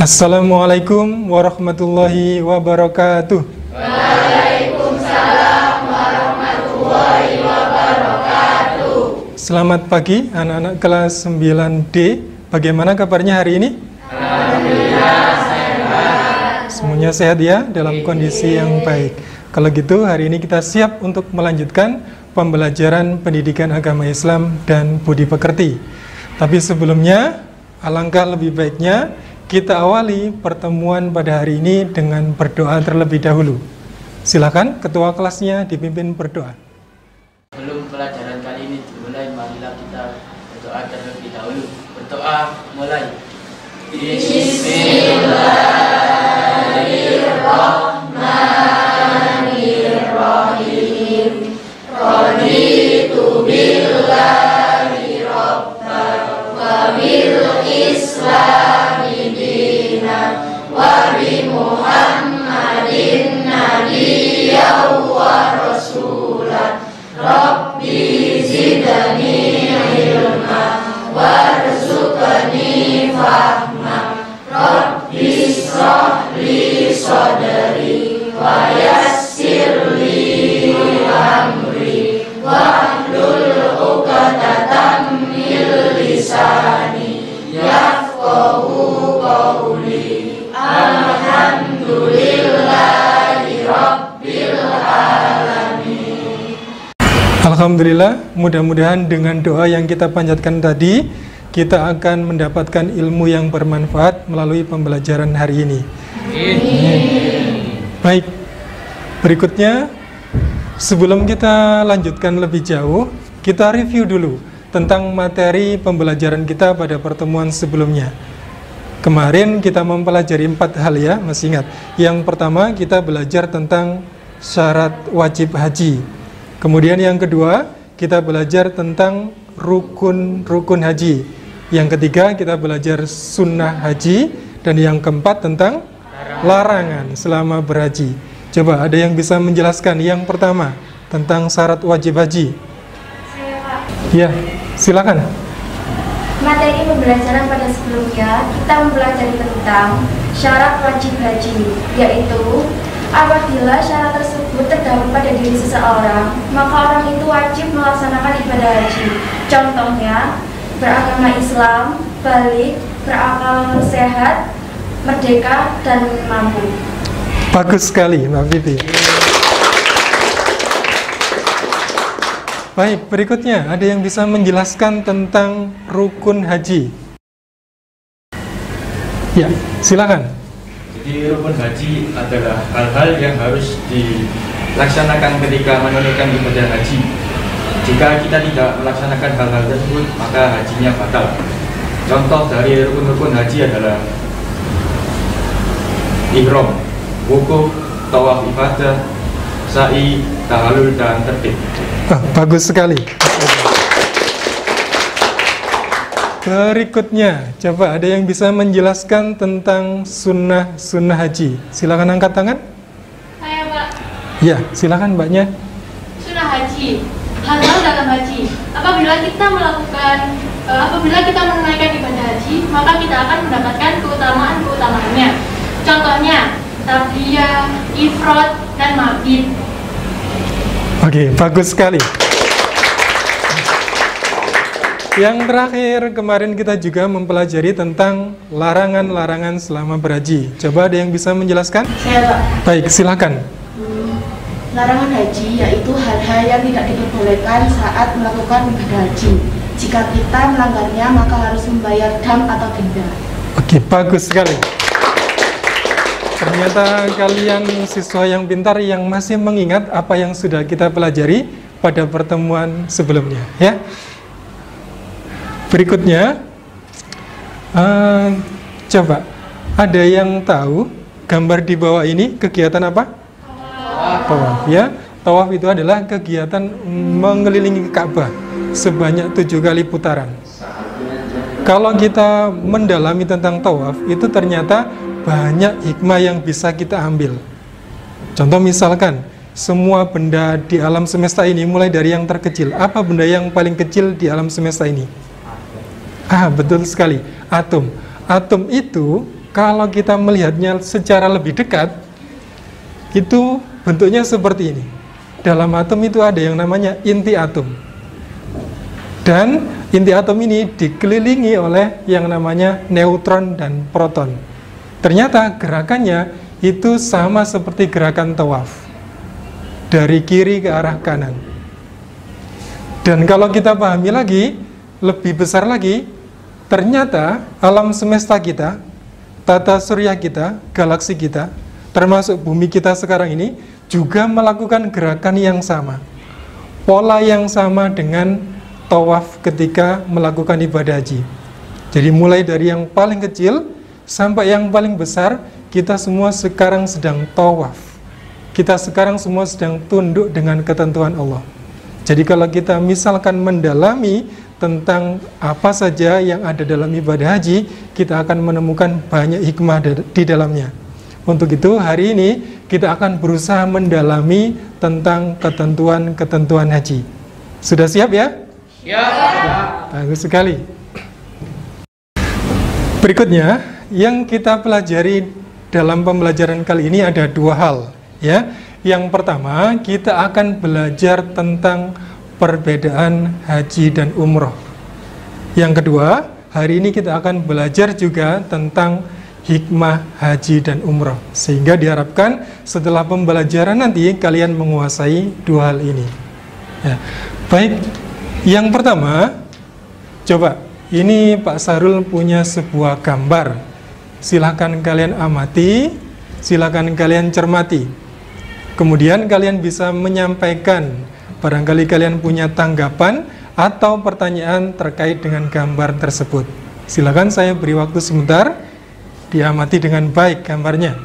Assalamualaikum warahmatullahi wabarakatuh. Waalaikumsalam warahmatullahi wabarakatuh. Selamat pagi anak-anak kelas 9D. Bagaimana kabarnya hari ini? Alhamdulillah sehat. Semuanya sehat ya, dalam kondisi yang baik. Kalau gitu hari ini kita siap untuk melanjutkan pembelajaran pendidikan agama Islam dan budi pekerti. Tapi sebelumnya, alangkah lebih baiknya kita awali pertemuan pada hari ini dengan berdoa terlebih dahulu. Silakan ketua kelasnya dipimpin berdoa. Sebelum pelajaran kali ini dimulai, marilah kita berdoa terlebih dahulu. Berdoa mulai. Bismillahirrahmanirrahim. Raditu billahi rabban wa bil islami dinan wa bi Muhammadin nabiyyan wa rasulan. Rabbi zidni ilma warzuqni fahma. Rabbi shrah li sadri wa yassir li amri wahlul 'uqdatam min lisani yafqahu qawli. Alhamdulillahi rabbil alamin. Alhamdulillah, mudah-mudahan dengan doa yang kita panjatkan tadi, kita akan mendapatkan ilmu yang bermanfaat melalui pembelajaran hari ini. Baik, berikutnya sebelum kita lanjutkan lebih jauh, kita review dulu tentang materi pembelajaran kita pada pertemuan sebelumnya. Kemarin kita mempelajari 4 hal ya, masih ingat? Yang pertama kita belajar tentang syarat wajib haji. Kemudian yang kedua kita belajar tentang rukun haji. Yang ketiga kita belajar sunnah haji. Dan yang keempat tentang larangan selama berhaji. Coba ada yang bisa menjelaskan yang pertama tentang syarat wajib haji? Saya, Pak. Ya, silakan. Materi pembelajaran pada sebelumnya kita mempelajari tentang syarat wajib haji, yaitu apabila syarat tersebut terdapat pada diri seseorang, maka orang itu wajib melaksanakan ibadah haji. Contohnya, beragama Islam, balik, berakal sehat, merdeka, dan mampu. Bagus sekali, Mbak Vivi. Baik, berikutnya ada yang bisa menjelaskan tentang rukun haji? Ya, silakan. Jadi rukun haji adalah hal-hal yang harus dilaksanakan ketika menunaikan ibadah haji. Jika kita tidak melaksanakan hal-hal tersebut, maka hajinya batal. Contoh dari rukun-rukun haji adalah ihram, wukuf, tawaf ibadah, sa'i, tahallul, dan tertib. Bagus sekali. Berikutnya, coba ada yang bisa menjelaskan tentang sunnah haji? Silakan angkat tangan. Saya, Pak. Ya, silakan Mbaknya. Sunnah haji, hal-hal dalam haji. Apabila kita menunaikan ibadah haji, maka kita akan mendapatkan keutamaannya. Contohnya, talbiyah, ifrad, dan mabit. Oke, bagus sekali. Yang terakhir, kemarin kita juga mempelajari tentang larangan-larangan selama berhaji. Coba ada yang bisa menjelaskan? Saya, Pak. Baik, silakan. Larangan haji yaitu hal-hal yang tidak diperbolehkan saat melakukan ibadah haji. Jika kita melanggarnya, maka harus membayar dam atau denda. Oke, bagus sekali. Ternyata kalian siswa yang pintar yang masih mengingat apa yang sudah kita pelajari pada pertemuan sebelumnya, ya. Berikutnya, coba ada yang tahu gambar di bawah ini kegiatan apa? Tawaf, ya. Tawaf itu adalah kegiatan mengelilingi Ka'bah sebanyak 7 kali putaran. Kalau kita mendalami tentang tawaf, itu ternyata banyak hikmah yang bisa kita ambil. Contoh misalkan, semua benda di alam semesta ini mulai dari yang terkecil. Apa benda yang paling kecil di alam semesta ini? Betul sekali, atom. Atom itu kalau kita melihatnya secara lebih dekat, itu bentuknya seperti ini. Dalam atom itu ada yang namanya inti atom. Dan inti atom ini dikelilingi oleh yang namanya neutron dan proton. Ternyata gerakannya itu sama seperti gerakan tawaf, dari kiri ke arah kanan. Dan kalau kita pahami lagi, lebih besar lagi, ternyata alam semesta kita, tata surya kita, galaksi kita, termasuk bumi kita sekarang ini, juga melakukan gerakan yang sama. Pola yang sama dengan tawaf ketika melakukan ibadah haji. Jadi mulai dari yang paling kecil sampai yang paling besar, kita semua sekarang sedang tawaf. Kita sekarang semua sedang tunduk dengan ketentuan Allah. Jadi kalau kita misalkan mendalami tentang apa saja yang ada dalam ibadah haji, kita akan menemukan banyak hikmah di dalamnya. Untuk itu hari ini kita akan berusaha mendalami tentang ketentuan-ketentuan haji. Sudah siap ya? Siap. Bagus sekali. Berikutnya yang kita pelajari dalam pembelajaran kali ini ada dua hal, ya. Yang pertama, kita akan belajar tentang perbedaan haji dan umroh. Yang kedua, hari ini kita akan belajar juga tentang hikmah haji dan umroh. Sehingga diharapkan setelah pembelajaran nanti kalian menguasai dua hal ini. Ya. Baik, yang pertama, coba ini Pak Sarul punya sebuah gambar. Silakan kalian amati, silakan kalian cermati. Kemudian kalian bisa menyampaikan, barangkali kalian punya tanggapan atau pertanyaan terkait dengan gambar tersebut. Silakan, saya beri waktu sebentar, diamati dengan baik gambarnya.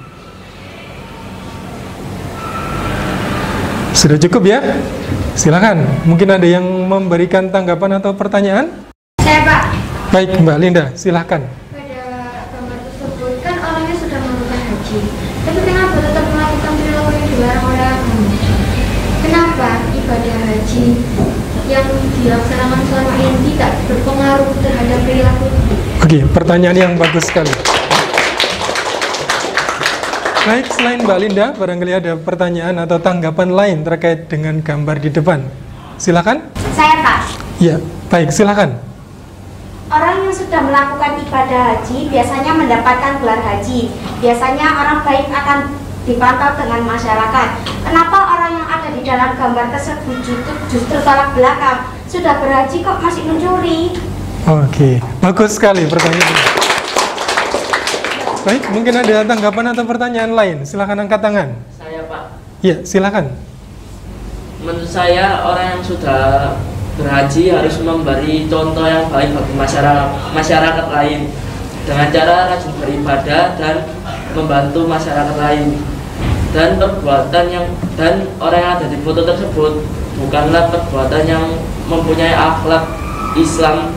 Sudah cukup ya? Silakan, mungkin ada yang memberikan tanggapan atau pertanyaan? Saya, Pak. Baik, Mbak Linda, silakan. Pada gambar tersebut kan orangnya sudah melakukan haji, tapi kenapa tetap melakukan perilaku yang dilarang oleh agama? Kenapa ibadah haji yang dilaksanakan selama ini tidak berpengaruh terhadap perilaku? Oke, pertanyaan yang bagus sekali. Baik, selain Mbak Linda, barangkali ada pertanyaan atau tanggapan lain terkait dengan gambar di depan. Silakan. Saya, Pak. Ya, baik, silakan. Orang yang sudah melakukan ibadah haji biasanya mendapatkan gelar haji. Biasanya orang baik akan dipantau dengan masyarakat. Kenapa orang yang ada di dalam gambar tersebut justru tolak belakang? Sudah berhaji kok masih mencuri? Oke, bagus sekali pertanyaannya. Baik, mungkin ada tanggapan atau pertanyaan lain. Silakan angkat tangan. Saya, Pak. Ya, silakan. Menurut saya orang yang sudah berhaji harus memberi contoh yang baik bagi masyarakat lain dengan cara rajin beribadah dan membantu masyarakat lain. Dan orang yang ada di foto tersebut bukanlah perbuatan yang mempunyai akhlak Islam,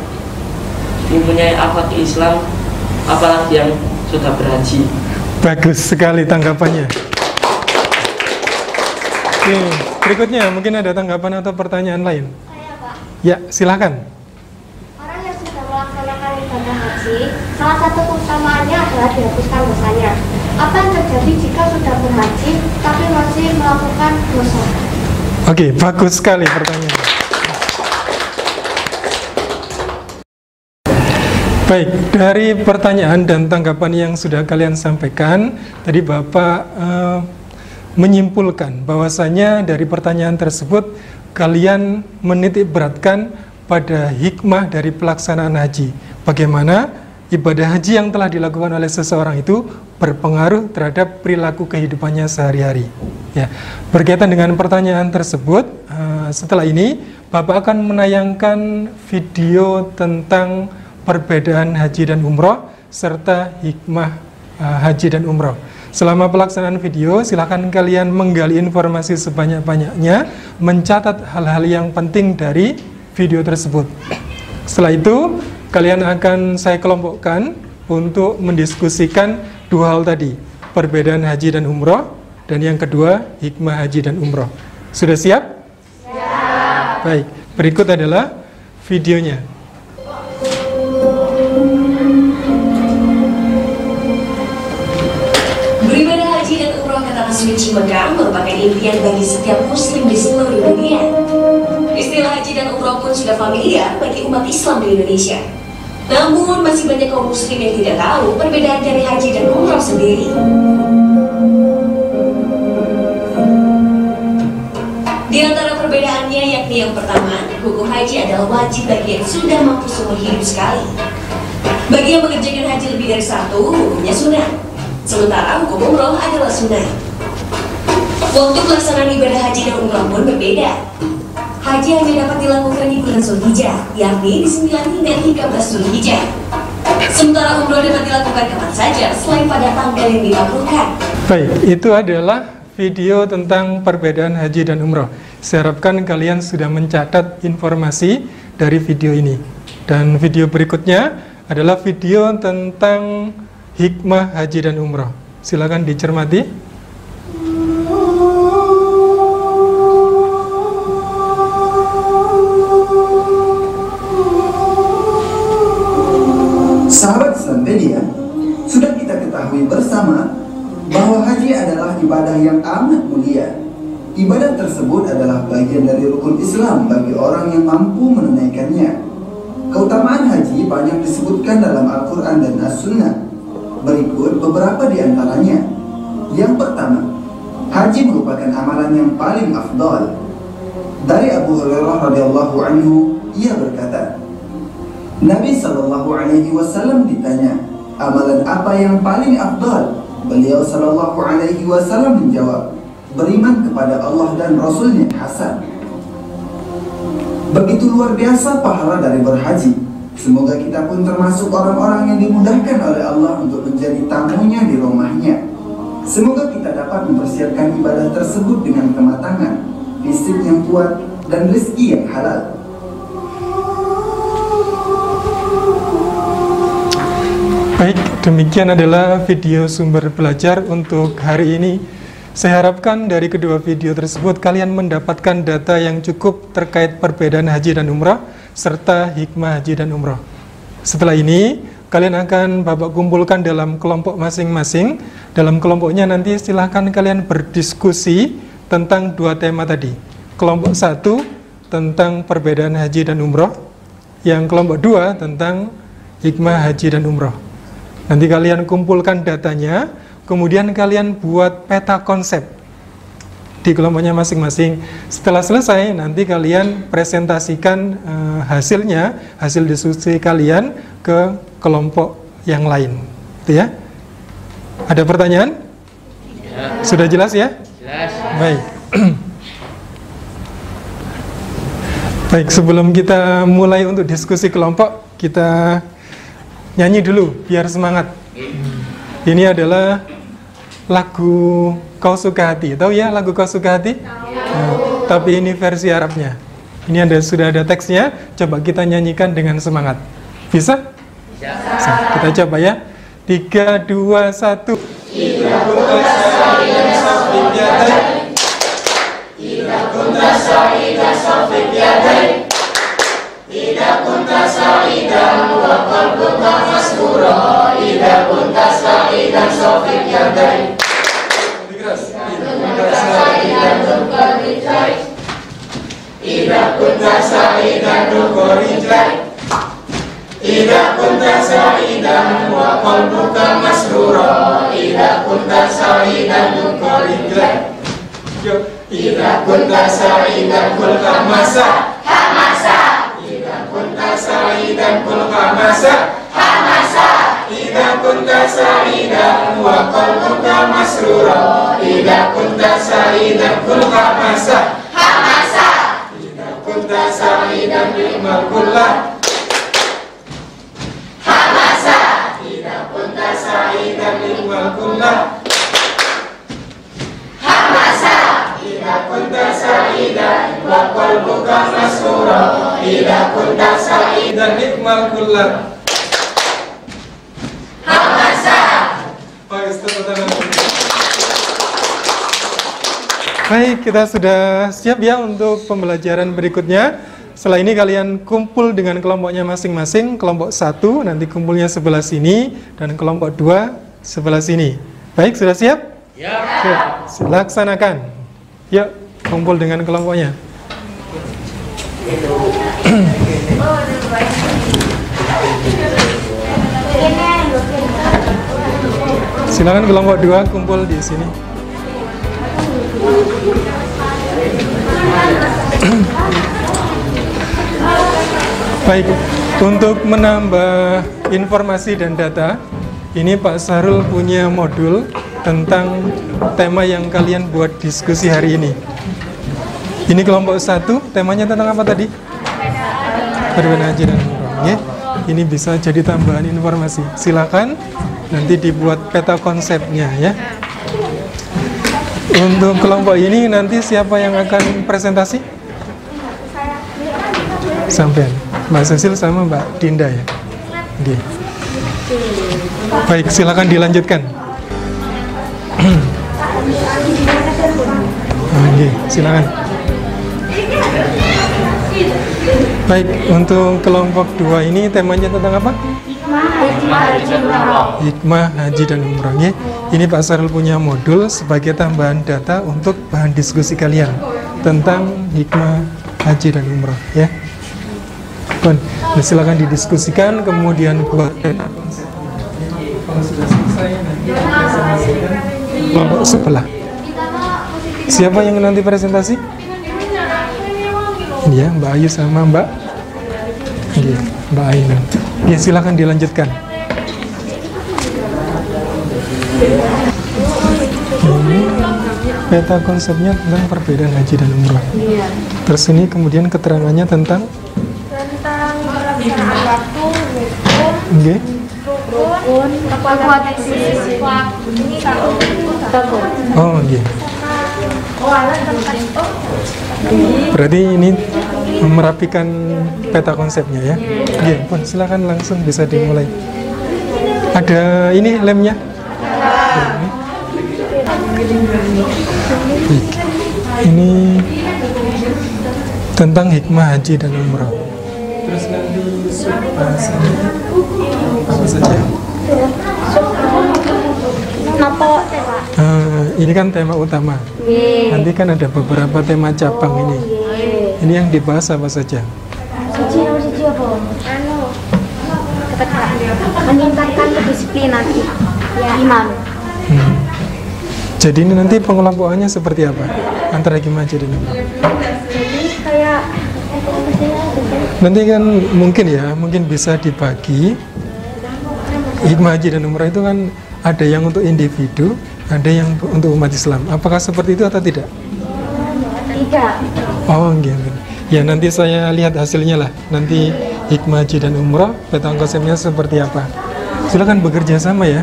apalagi yang sudah berhaji. Bagus sekali tanggapannya. Oke, berikutnya mungkin ada tanggapan atau pertanyaan lain. Saya, Pak. Ya, silakan. Orang yang sudah melaksanakan ibadah haji, salah satu keutamaannya adalah dihapuskan dosanya. Apa yang terjadi jika sudah berhaji tapi masih melakukan dosa? Oke, bagus sekali pertanyaannya. Baik, dari pertanyaan dan tanggapan yang sudah kalian sampaikan, tadi Bapak menyimpulkan bahwasanya dari pertanyaan tersebut kalian menitik beratkan pada hikmah dari pelaksanaan haji. Bagaimana ibadah haji yang telah dilakukan oleh seseorang itu berpengaruh terhadap perilaku kehidupannya sehari-hari. Ya, berkaitan dengan pertanyaan tersebut, setelah ini Bapak akan menayangkan video tentang perbedaan haji dan umroh serta hikmah haji dan umroh. Selama pelaksanaan video, silakan kalian menggali informasi sebanyak-banyaknya, mencatat hal-hal yang penting dari video tersebut. Setelah itu, kalian akan saya kelompokkan untuk mendiskusikan dua hal tadi, perbedaan haji dan umroh, dan yang kedua, hikmah haji dan umroh. Sudah siap? Siap. Baik, berikut adalah videonya. suci Mekah merupakan impian bagi setiap muslim di seluruh dunia. Istilah haji dan umroh pun sudah familiar bagi umat Islam di Indonesia. Namun masih banyak kaum muslim yang tidak tahu perbedaan dari haji dan umroh sendiri. Di antara perbedaannya yakni yang pertama, hukum haji adalah wajib bagi yang sudah mampu seumur hidup sekali. Bagi yang mengerjakan haji lebih dari satu, hukumnya sunnah. Sementara hukum umroh adalah sunnah. Waktu pelaksanaan ibadah haji dan umroh pun berbeda. Haji hanya dapat dilakukan di bulan Zulhijjah, yakni di 9 hingga 13 Zulhijjah. Sementara umroh dapat dilakukan kapan saja selain pada tanggal yang dimakruhkan. Baik, itu adalah video tentang perbedaan haji dan umroh. Saya harapkan kalian sudah mencatat informasi dari video ini. Dan video berikutnya adalah video tentang hikmah haji dan umroh. Silakan dicermati. Sahabat Islampedia, sudah kita ketahui bersama bahwa haji adalah ibadah yang amat mulia. Ibadah tersebut adalah bagian dari rukun Islam bagi orang yang mampu menunaikannya. Keutamaan haji banyak disebutkan dalam Al-Quran dan As-Sunnah. Berikut beberapa di antaranya. Yang pertama, haji merupakan amalan yang paling afdal. Dari Abu Hurairah radhiyallahu anhu, ia berkata, Nabi SAW ditanya, amalan apa yang paling afdal? Beliau SAW menjawab, beriman kepada Allah dan Rasulnya Hasan. Begitu luar biasa pahala dari berhaji. Semoga kita pun termasuk orang-orang yang dimudahkan oleh Allah untuk menjadi tamunya di rumahnya. Semoga kita dapat mempersiapkan ibadah tersebut dengan kematangan, fisik yang kuat, dan rezeki yang halal. Baik, demikian adalah video sumber belajar untuk hari ini. Saya harapkan dari kedua video tersebut kalian mendapatkan data yang cukup terkait perbedaan haji dan umrah serta hikmah haji dan umrah. Setelah ini, kalian akan Bapak kumpulkan dalam kelompok masing-masing. Dalam kelompoknya nanti silahkan kalian berdiskusi tentang dua tema tadi. Kelompok 1 tentang perbedaan haji dan umrah, yang kelompok 2 tentang hikmah haji dan umrah. Nanti kalian kumpulkan datanya, kemudian kalian buat peta konsep di kelompoknya masing-masing. Setelah selesai, nanti kalian presentasikan hasilnya, hasil diskusi kalian ke kelompok yang lain. Itu ya. Ada pertanyaan? Ya. Sudah jelas ya? Jelas. Baik. Baik, sebelum kita mulai untuk diskusi kelompok, kita nyanyi dulu biar semangat. Ini adalah lagu Kau Suka Hati. Tahu ya lagu Kau Suka Hati? Nah, tapi ini versi Arabnya. Ini sudah ada teksnya. Coba kita nyanyikan dengan semangat. Bisa? Bisa. Kita coba ya. 3, 2, 1. Idza kunta sa'idan safiq yadaik. Idza kunta sa'idan safiq yadaik. Idza kunta sa'idan wa qalbuka masrura. Idza kunta sa'idan safiq yadaik. Idza kunta sa'idan tuqrijai. Idza kunta sa'idan tuqrijai. Idza kunta sa'idan wa qalbuka masrura. Idza kunta sa'idan tuqrijai. Idza kunta sa'idan kul hamasa. Hamasa. Idza kunta sa'idan kul hamasa. Hamasa. Idza kunta sa'idan wa qalbuka masrura. Idza kunta sa'idan kul hamasa. Hamasa. Idza kunta sa'idan ni'mal kullah. Hamasa. Idza kunta sa'idan ni'mal kullah. Hamasa. Idza kunta sa'idan wa qalbuka masrura. Idza kunta sa'idan Nikmal kullah. hamasa. Baik, kita sudah siap ya untuk pembelajaran berikutnya. Setelah ini kalian kumpul dengan kelompoknya masing-masing. Kelompok 1 nanti kumpulnya sebelah sini dan kelompok 2 sebelah sini. Baik, sudah siap? Siap. Laksanakan. Yuk, kumpul dengan kelompoknya. Silakan kelompok 2 kumpul di sini. Baik, untuk menambah informasi dan data, ini Pak Sarul punya modul tentang tema yang kalian buat diskusi hari ini. Ini kelompok 1, temanya tentang apa tadi? Perbedaan haji dan umroh. Ini bisa jadi tambahan informasi. Silakan nanti dibuat peta konsepnya ya. Untuk kelompok ini nanti siapa yang akan presentasi? Sampean, Mbak Cecil sama Mbak Dinda ya. Oke. Baik, silakan dilanjutkan. Oke, silakan. Baik, untuk kelompok 2 ini temanya tentang apa? Hikmah haji dan umroh. Ya. Ini Pak Sarul punya modul sebagai tambahan data untuk bahan diskusi kalian tentang hikmah haji dan umroh. Ya. Nah, silakan didiskusikan, kemudian buat kalau sudah selesai nanti presentasikan kelompok sebelah. Siapa yang nanti presentasi? Ya, Mbak Ayu sama Mbak Mbak Ainun. Ya, silakan dilanjutkan. Ini peta konsepnya tentang perbedaan haji dan umroh. Terus ini kemudian keterangannya tentang waktu, okay. rukun, kekuatan sifat, Oh iya. Berarti ini merapikan peta konsepnya ya. Iya, pun silakan langsung bisa dimulai. Ada ini lemnya. Ini tentang hikmah haji dan umroh. Terus nanti bahasanya apa saja? Ini kan tema utama. Nanti kan ada beberapa tema cabang ini. Ini yang dibahas apa saja? Meningkatkan kedisiplinan iman. Jadi ini nanti pengelompokannya seperti apa? Antara hikmah haji dan umroh. Jadi kayak Nanti kan mungkin bisa dibagi. Hikmah haji dan umrah itu kan ada yang untuk individu, ada yang untuk umat Islam. Apakah seperti itu atau tidak? Tidak. Oh, gitu. Ya nanti saya lihat hasilnya lah. Nanti hikmah haji dan umrah, peta konsepnya seperti apa. Silakan bekerja sama ya,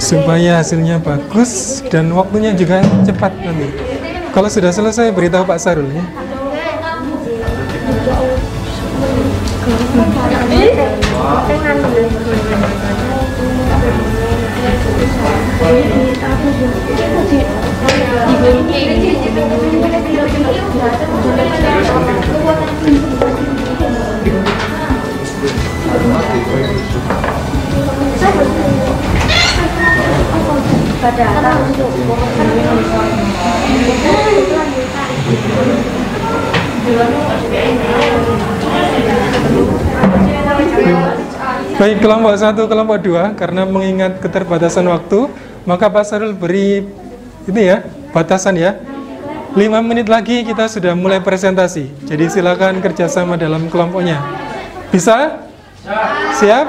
supaya hasilnya bagus dan waktunya juga cepat nanti. Kalau sudah selesai beritahu Pak Sarul ya. Baik, kelompok 1, kelompok 2, karena mengingat keterbatasan waktu, maka Pak Sarul beri ini ya, batasan ya. 5 menit lagi kita sudah mulai presentasi. Jadi silakan kerjasama dalam kelompoknya. Bisa? Siap?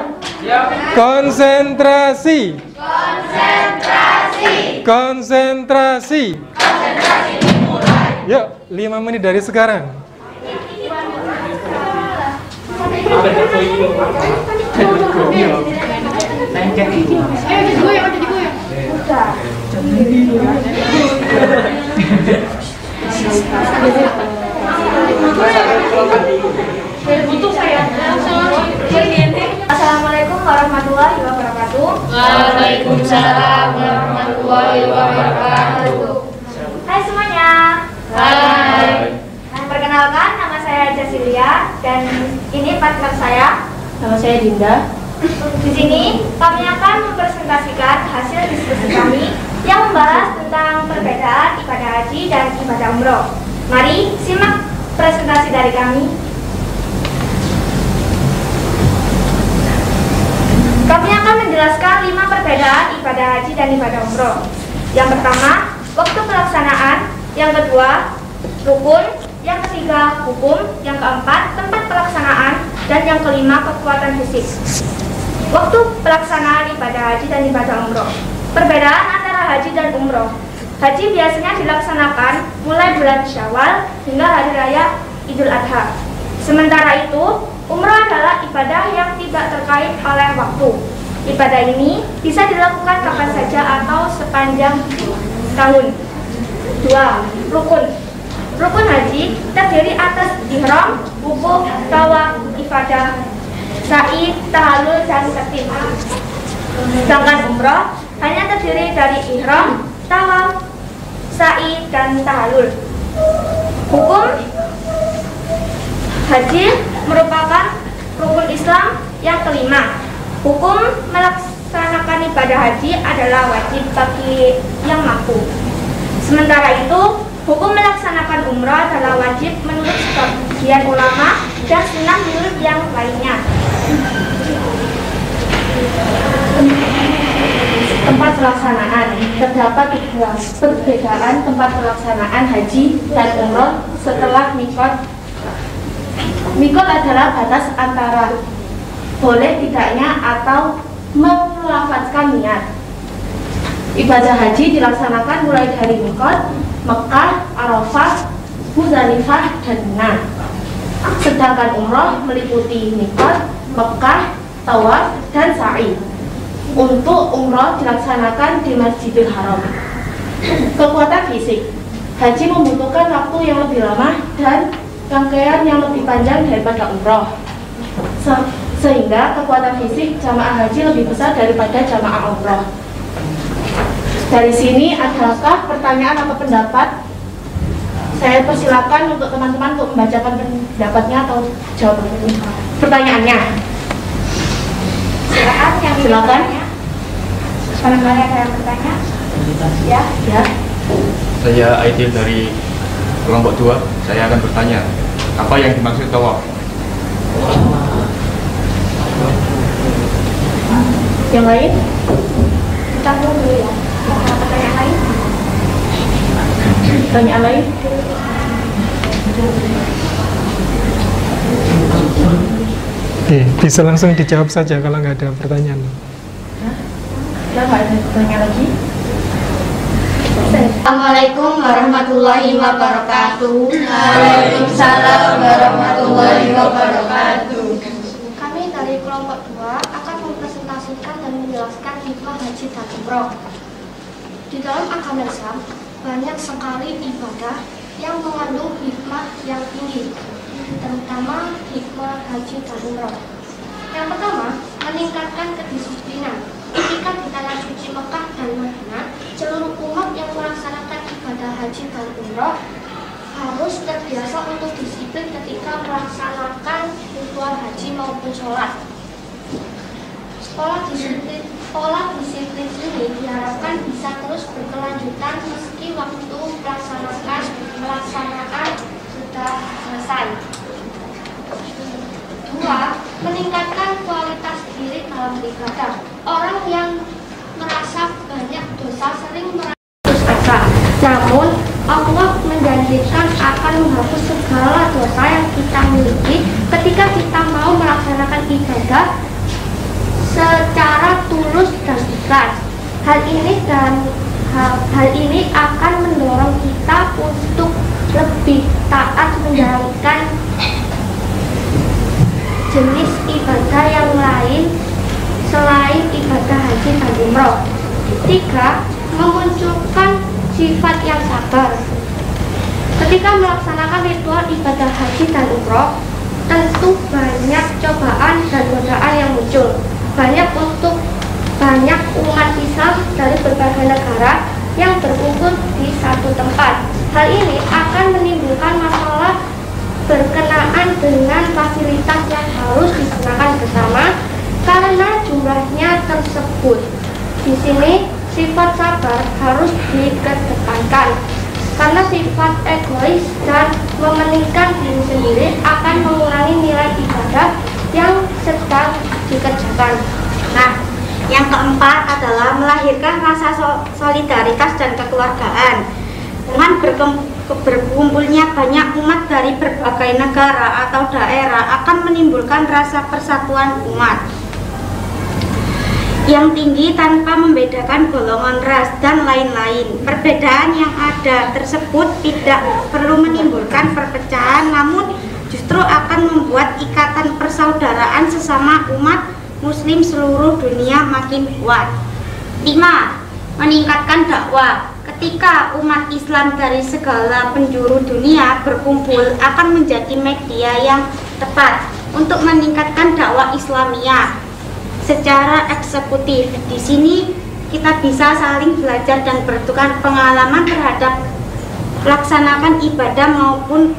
Konsentrasi. Konsentrasi. Yuk, 5 menit dari sekarang. Assalamualaikum warahmatullahi wabarakatuh. Waalaikumsalam warahmatullahi wabarakatuh. Hai semuanya. Hai. Perkenalkan, nama saya Cecilia dan ini partner saya. Nama saya Dinda. Di sini kami akan mempresentasikan hasil diskusi kami yang membahas tentang perbedaan ibadah haji dan ibadah umroh. Mari simak presentasi dari kami. Kami akan menjelaskan 5 perbedaan ibadah haji dan ibadah umroh. Yang pertama, waktu pelaksanaan. Yang kedua, rukun. Yang ketiga, hukum. Yang keempat, tempat pelaksanaan. Dan yang kelima, kekuatan fisik. Waktu pelaksanaan ibadah haji dan ibadah umroh. Perbedaan antara haji dan umroh. Haji biasanya dilaksanakan mulai bulan Syawal hingga hari raya Idul Adha. Sementara itu, umroh adalah ibadah yang tidak terkait oleh waktu. Ibadah ini bisa dilakukan kapan saja atau sepanjang tahun. 2. Rukun. Rukun haji terdiri atas ihram, wukuf, tawaf, ifadah, sa'i, tahallul, dan tertib. Sedangkan umroh hanya terdiri dari ihram, tawaf, sa'i, dan tahallul. Hukum haji merupakan rukun Islam yang kelima. Hukum melaksanakan ibadah haji adalah wajib bagi yang mampu. Sementara itu, hukum melaksanakan umrah adalah wajib menurut sebagian ulama dan sunnah menurut yang lainnya. Tempat pelaksanaan. Terdapat 3 perbedaan tempat pelaksanaan haji dan umrah setelah mikot. Mikot adalah batas antara boleh tidaknya atau melafazkan niat. Ibadah haji dilaksanakan mulai dari mikot, Mekah, Arafah, Muzdalifah, dan Mina. Sedangkan umroh meliputi mikot, Mekah, tawaf, dan sa'i. Untuk umroh dilaksanakan di Masjidil Haram. Kekuatan fisik. Haji membutuhkan waktu yang lebih lama dan rangkaian yang lebih panjang daripada umroh. Sehingga kekuatan fisik jamaah haji lebih besar daripada jamaah umroh. Dari sini adakah pertanyaan atau pendapat? Saya persilakan untuk teman-teman untuk membacakan pendapatnya atau jawabannya. Pertanyaannya. Silakan. Barangkali ada yang bertanya? Ya. Saya Aidil dari kelompok 2. Saya akan bertanya, apa yang dimaksud tawaf? Yang lain? Kita dulu ya. Pertanyaan lain? Pertanyaan lain? Oke, bisa langsung dijawab saja kalau nggak ada pertanyaan. Nggak ada pertanyaan lagi? Assalamualaikum warahmatullahi wabarakatuh. Waalaikumsalam warahmatullahi wabarakatuh. Kami dari kelompok 2 akan mempresentasikan dan menjelaskan hikmah haji dan umroh. Di dalam agama Islam banyak sekali ibadah yang mengandung hikmah yang tinggi, terutama hikmah haji dan umroh. Yang pertama, meningkatkan kedisiplinan. Ketika di tanah suci Mekah dan Madinah, seluruh umat yang melaksanakan ibadah haji dan umroh harus terbiasa untuk disiplin ketika melaksanakan ritual haji maupun sholat. Pola disiplin ini diharapkan bisa terus berkelanjutan meski waktu pelaksanaan sudah selesai. 2. Meningkatkan kualitas diri dalam beribadah. Orang yang merasa banyak dosa sering putus asa. Namun Allah menjanjikan akan menghapus segala dosa yang kita miliki ketika kita mau melaksanakan ibadah secara tulus dan ikhlas. Hal ini akan mendorong kita untuk lebih taat menjalankan jenis ibadah yang lain selain ibadah haji dan umroh. 3. Memunculkan sifat yang sabar. Ketika melaksanakan ritual ibadah haji dan umroh, tentu banyak cobaan dan godaan yang muncul. Banyak umat Islam dari berbagai negara yang berkumpul di satu tempat. Hal ini akan menimbulkan masalah berkenaan dengan fasilitas yang harus digunakan bersama karena jumlahnya tersebut. Di sini sifat sabar harus dikedepankan. Karena sifat egois dan mementingkan diri sendiri akan mengurangi nilai ibadah yang sedang dikerjakan. Nah, yang keempat adalah melahirkan rasa solidaritas dan kekeluargaan. Dengan berkumpulnya banyak umat dari berbagai negara atau daerah akan menimbulkan rasa persatuan umat yang tinggi tanpa membedakan golongan ras dan lain-lain. Perbedaan yang ada tersebut tidak perlu menimbulkan perpecahan, namun justru akan membuat ikatan persaudaraan sesama umat muslim seluruh dunia makin kuat. 5. Meningkatkan dakwah. Ketika umat Islam dari segala penjuru dunia berkumpul akan menjadi media yang tepat untuk meningkatkan dakwah Islamiyah secara eksekutif. Di sini kita bisa saling belajar dan bertukar pengalaman terhadap melaksanakan ibadah maupun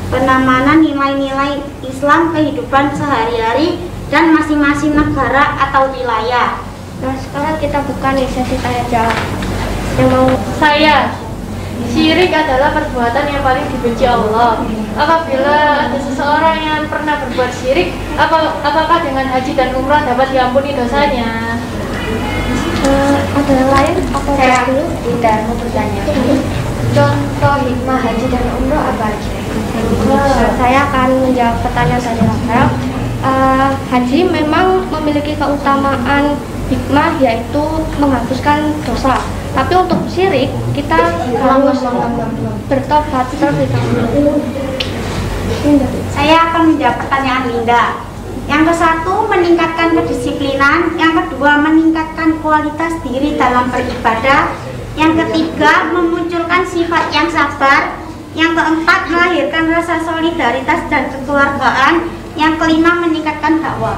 penamanan nilai-nilai Islam kehidupan sehari-hari dan masing-masing negara atau wilayah. Nah, sekarang kita buka nih sesi tanya jawab. Yang mau Saya, syirik adalah perbuatan yang paling dibenci Allah. Apabila ada seseorang yang pernah berbuat syirik, apakah dengan haji dan umrah dapat diampuni dosanya? ada yang lain? Apa Saya dulu? tidak mau bertanya. Contoh hikmah haji dan umroh apa aja? Saya akan menjawab pertanyaan saya. Haji memang memiliki keutamaan hikmah, yaitu menghapuskan dosa. Tapi untuk syirik kita harus bertobat terlebih dahulu. Saya akan menjawab pertanyaan Linda. Yang ke-1, meningkatkan kedisiplinan. Yang kedua, meningkatkan kualitas diri dalam beribadah. Yang ketiga, memunculkan sifat yang sabar. Yang keempat, melahirkan rasa solidaritas dan kekeluargaan. Yang kelima, meningkatkan dakwah.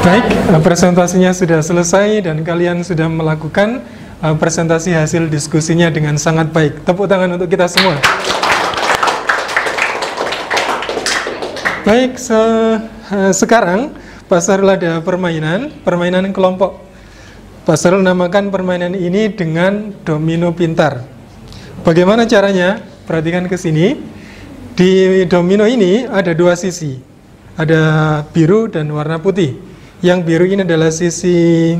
Baik, presentasinya sudah selesai dan kalian sudah melakukan presentasi hasil diskusinya dengan sangat baik. Tepuk tangan untuk kita semua. Baik, sekarang Pak Sarul ada permainan kelompok. Pak Sarul namakan permainan ini dengan domino pintar. Bagaimana caranya? Perhatikan ke sini. Di domino ini ada dua sisi. Ada biru dan warna putih. Yang biru ini adalah sisi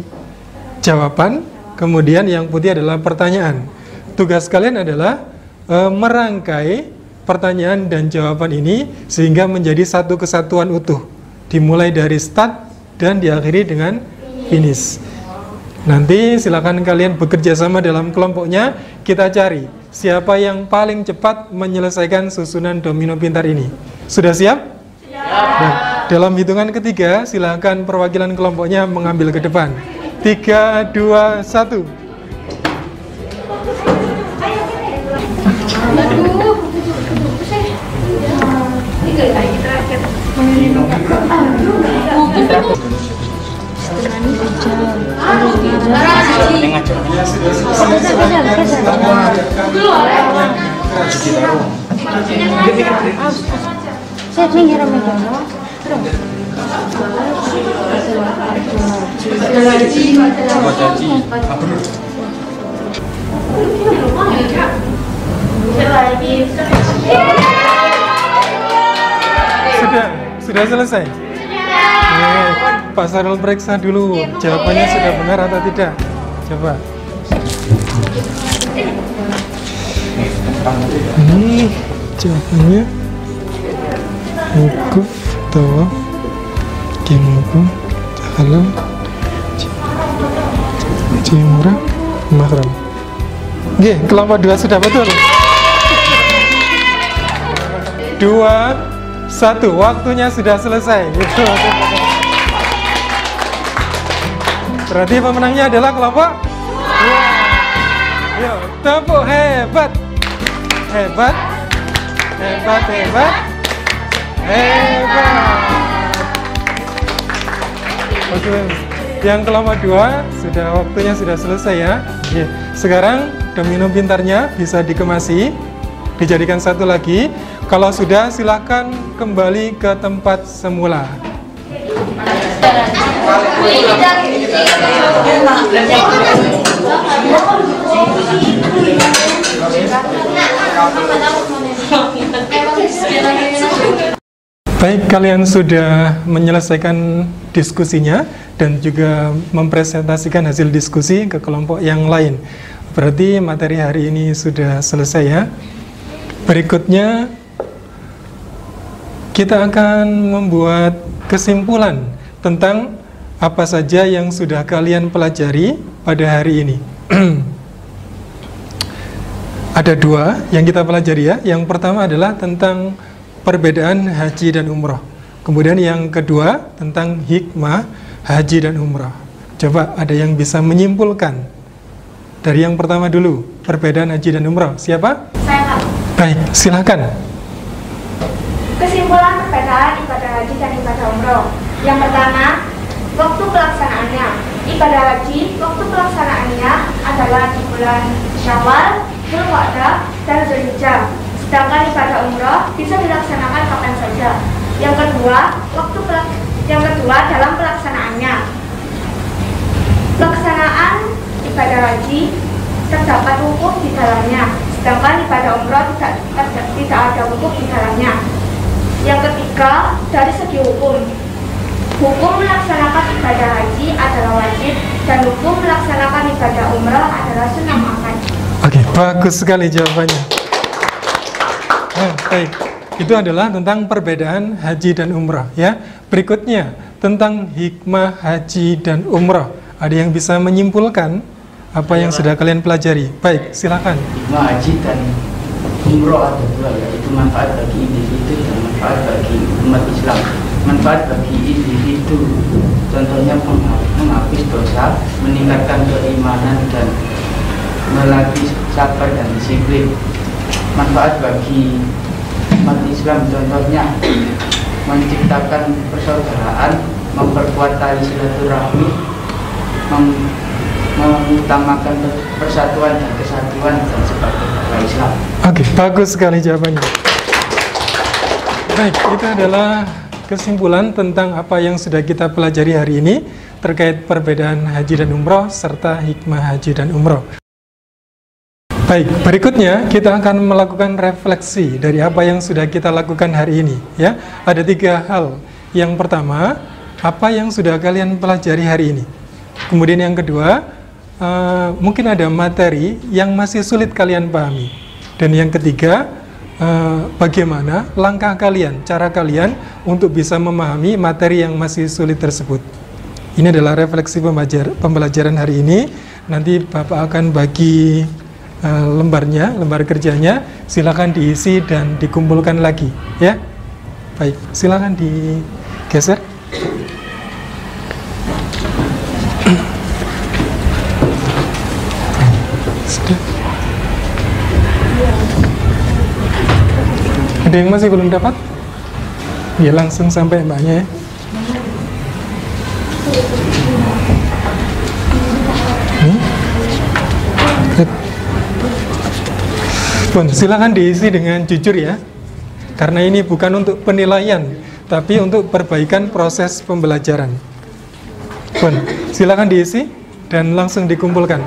jawaban, kemudian yang putih adalah pertanyaan. Tugas kalian adalah merangkai pertanyaan dan jawaban ini sehingga menjadi satu kesatuan utuh, dimulai dari start dan diakhiri dengan finish. Nanti silakan kalian bekerja sama dalam kelompoknya. Kita cari siapa yang paling cepat menyelesaikan susunan domino pintar ini. Sudah siap? Nah, dalam hitungan ketiga, silakan perwakilan kelompoknya mengambil ke depan. 3, 2, 1. Sudah selesai? Pak Sarul periksa dulu jawabannya sudah benar atau tidak. Coba. Ini jawabannya wukuf tawaf kimukum halal jumrah mahram. Oke, kelompok 2 sudah betul. 2, 1, waktunya sudah selesai. Berarti pemenangnya adalah kelompok 2. Yuk, tepuk hebat. Hebat. Hebat, hebat. Hebat. Oke, yang kelompok 2 waktunya sudah selesai ya. Oke, sekarang domino pintarnya bisa dikemasi. dijadikan satu lagi. Kalau sudah, silakan kembali ke tempat semula. Baik, kalian sudah menyelesaikan diskusinya dan juga mempresentasikan hasil diskusi ke kelompok yang lain. Berarti materi hari ini sudah selesai ya. Berikutnya kita akan membuat kesimpulan tentang apa saja yang sudah kalian pelajari pada hari ini. Ada dua yang kita pelajari ya. Yang pertama adalah tentang perbedaan haji dan umroh. Kemudian yang kedua tentang hikmah haji dan umroh. Coba ada yang bisa menyimpulkan dari yang pertama dulu, perbedaan haji dan umroh. Siapa? Saya. Baik, silakan. Kesimpulan perbedaan ibadah haji dan ibadah umroh. Yang pertama, waktu pelaksanaannya. Ibadah haji, waktu pelaksanaannya adalah di bulan Syawal, Dzulqa'dah, dan Dzulhijjah. Sedangkan ibadah umroh bisa dilaksanakan kapan saja. Yang kedua dalam pelaksanaannya. Pelaksanaan ibadah haji terdapat wukuf di dalamnya, sedangkan ibadah umroh tidak ada wukuf di dalamnya. Yang ketiga, dari segi hukum. Hukum melaksanakan ibadah haji adalah wajib dan hukum melaksanakan ibadah umroh adalah sunnah muakkad. Oke, bagus sekali jawabannya. Baik, itu adalah tentang perbedaan haji dan umrah ya. Berikutnya tentang hikmah haji dan umrah. Ada yang bisa menyimpulkan apa yang sudah kalian pelajari? Baik, silakan. Hikmah haji dan umrah ada dua, yaitu manfaat bagi individu dan manfaat bagi umat Islam. Manfaat bagi individu, contohnya menghapus dosa, meningkatkan keimanan dan melatih sabar dan disiplin. Manfaat bagi umat Islam contohnya menciptakan persaudaraan, memperkuat tali silaturahmi, mengutamakan persatuan dan kesatuan dan sebagainya Islam. Oke, bagus sekali jawabannya. Baik, itu adalah kesimpulan tentang apa yang sudah kita pelajari hari ini terkait perbedaan haji dan umroh serta hikmah haji dan umroh. Baik, berikutnya kita akan melakukan refleksi dari apa yang sudah kita lakukan hari ini ya. Ada 3 hal. Yang pertama, apa yang sudah kalian pelajari hari ini. Kemudian yang kedua, mungkin ada materi yang masih sulit kalian pahami. Dan yang ketiga, bagaimana langkah kalian, cara kalian untuk bisa memahami materi yang masih sulit tersebut. Ini adalah refleksi pembelajaran hari ini. Nanti Bapak akan bagi lembar kerjanya, silakan diisi dan dikumpulkan lagi ya. Baik, silakan digeser. Ada yang masih belum dapat? Ya, langsung sampai mbaknya ya. Bon, silakan diisi dengan jujur ya, karena ini bukan untuk penilaian, tapi untuk perbaikan proses pembelajaran. Bon, silakan diisi dan langsung dikumpulkan.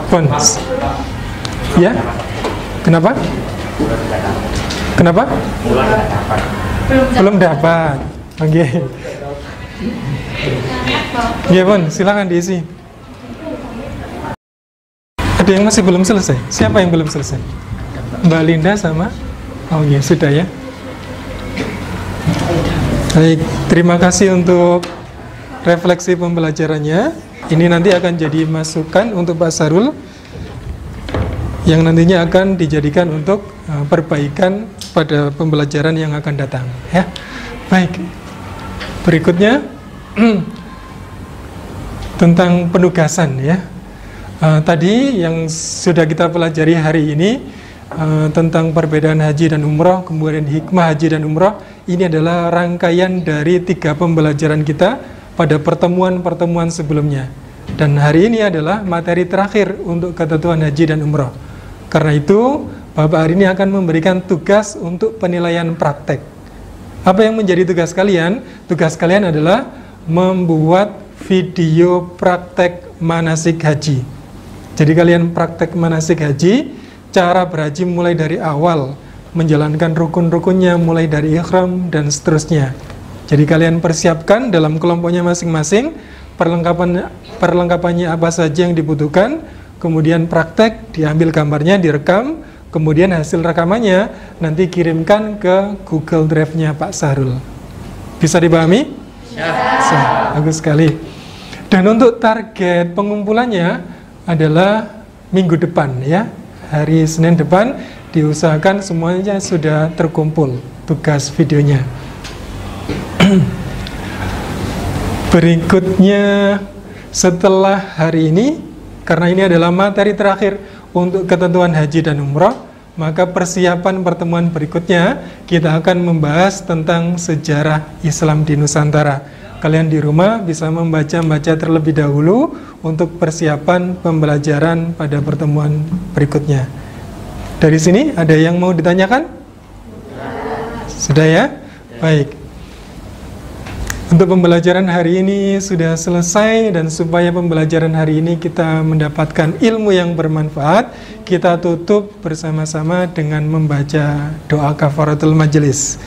Bon, ya, kenapa? Kenapa? Belum dapat. Oke. Ya, Bon, silakan diisi. Ada yang masih belum selesai? Siapa yang belum selesai? Mbak Linda sama? Oh iya, sudah ya. Baik, terima kasih untuk refleksi pembelajarannya. Ini nanti akan jadi masukan untuk Pak Sarul yang nantinya akan dijadikan untuk perbaikan pada pembelajaran yang akan datang ya. Baik, berikutnya tentang penugasan ya. Tadi yang sudah kita pelajari hari ini tentang perbedaan haji dan umroh, kemudian hikmah haji dan umroh, ini adalah rangkaian dari 3 pembelajaran kita pada pertemuan-pertemuan sebelumnya. Dan hari ini adalah materi terakhir untuk ketentuan haji dan umroh. Karena itu, Bapak hari ini akan memberikan tugas untuk penilaian praktek. Apa yang menjadi tugas kalian? Tugas kalian adalah membuat video praktek manasik haji. Jadi kalian praktek manasik haji, cara berhaji mulai dari awal, menjalankan rukun-rukunnya mulai dari ihram dan seterusnya. Jadi kalian persiapkan dalam kelompoknya masing-masing, perlengkapannya apa saja yang dibutuhkan, kemudian praktek, diambil gambarnya, direkam, kemudian hasil rekamannya nanti kirimkan ke Google Drive-nya Pak Sahrul. Bisa dipahami? Ya. Bagus sekali. Dan untuk target pengumpulannya adalah minggu depan ya. Hari Senin depan diusahakan semuanya sudah terkumpul tugas videonya. Berikutnya setelah hari ini, karena ini adalah materi terakhir untuk ketentuan haji dan umroh, maka persiapan pertemuan berikutnya kita akan membahas tentang sejarah Islam di Nusantara. Kalian di rumah bisa membaca-baca terlebih dahulu untuk persiapan pembelajaran pada pertemuan berikutnya. Dari sini ada yang mau ditanyakan? Sudah ya? Baik. Untuk pembelajaran hari ini sudah selesai, dan supaya pembelajaran hari ini kita mendapatkan ilmu yang bermanfaat, kita tutup bersama-sama dengan membaca doa kafaratul majelis.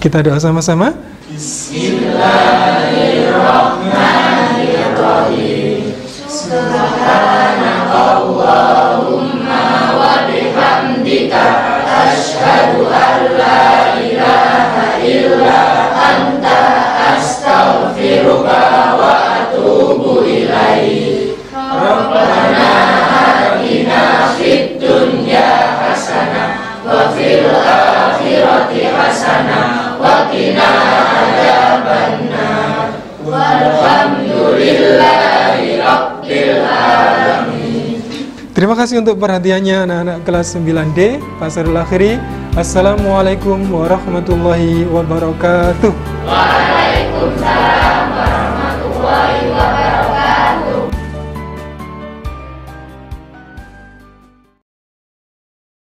Kita doa sama-sama. Bismillahirrahmanirrahim. Subhanakallahumma wa bihamdika asyhadu an la ilaha illa anta astaghfiruka wa atubu ilaik. Rabbana atina fid dunya hasanah wa fil akhirati hasanah wa qina adzabannar. Walhamdulillahi rabbil alamin. Terima kasih untuk perhatiannya anak-anak kelas 9D. Pak Sahrul akhiri. Assalamualaikum warahmatullahi wabarakatuh.